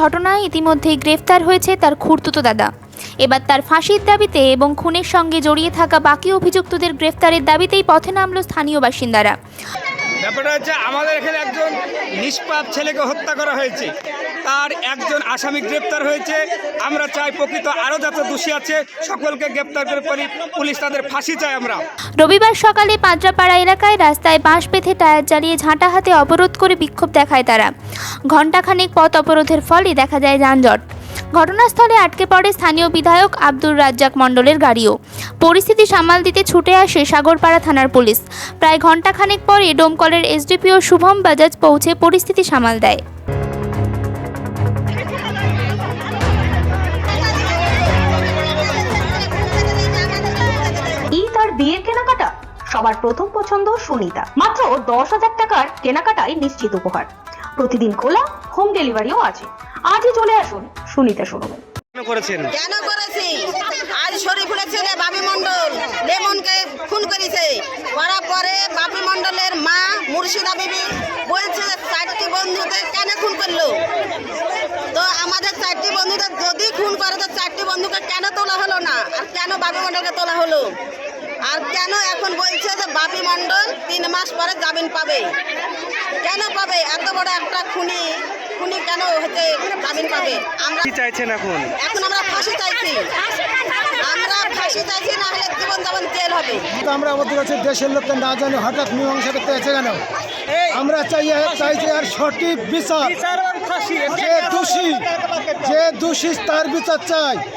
ঘটনায় ইতিমধ্যেই গ্রেফতার হয়েছে তার খুড়তুতো দাদা। এবার তার ফাঁসির দাবিতে এবং খুনের সঙ্গে জড়িয়ে থাকা বাকি অভিযুক্তদের গ্রেফতারের দাবিতেই পথে নামল স্থানীয় বাসিন্দারা। ব্যাপারটা হচ্ছে, আমাদের এখানে একজন নিষ্পাপ ছেলেকে হত্যা করা হয়েছে, তার একজন আসামি গ্রেপ্তার হয়েছে। আমরা চাই প্রকৃত আরও যত দোষী আছে সকলকে গ্রেপ্তার করে পুলিশ তাদের ফাঁসি চাই আমরা। রবিবার সকালে পাঁচরাপাড়া এলাকায় রাস্তায় বাঁশ বেঁধে টায়ার জ্বালিয়ে ঝাঁটা হাতে অবরোধ করে বিক্ষোভ দেখায় তারা। ঘণ্টাখানেক পথ অবরোধের ফলে দেখা যায় যানজট। ঘটনাস্থলে আটকে পড়ে স্থানীয় বিধায়ক আব্দুর রাজ্জাক মণ্ডলের গাড়িও। পরিস্থিতি সামাল দিতে ছুটে আসে সাগরপাড়া থানার পুলিশ। প্রায় ঘণ্টাখানেক পরে ডোমকলের এসডিপিও শুভম বাজাজ পৌঁছে পরিস্থিতি সামাল দেয়। তার বিয়ের কেনাকাটা সবার প্রথম পছন্দ সুনিতা। মাত্র 10,000 টাকার কেনাকাটাই নিশ্চিত উপহার। প্রতিদিন খোলা, হোম ডেলিভারিও আছে। আজই চলে আসুন সুনিতা শোরুমে। কেন করেছি আজ শরীফুলের ছেলে বাপি মণ্ডল লেমনকে খুন করেছে। করার পরে বাপি মণ্ডলের মা মুর্শিদা বিবি বলছে যে 4টি বন্ধুকে কেন খুন করলো। তো আমাদের 4টি বন্ধুদের যদি খুন করে তো 4টি বন্ধুকে কেন তোলা হলো না, আর কেন বাপি মণ্ডলকে তোলা হলো, আর কেন এখন বলছে যে বাপি মণ্ডল 3 মাস পরে জামিন পাবে। কেন পাবে? এত বড় একটা খুনি কেন হতে জামিন পাবে? আমরা কি চাইছেন এখন? এখন আমরা ফাঁসি চাইছি, না হলে জীবন যাপন জেল হবে। আমরা আমাদের কাছে দেশের লোককে না জানে হঠাৎ মীমাংসা করতে আছে কেন? আমরা চাইছি আর সঠিক বিচার। যে দোষী তার বিচার চাই।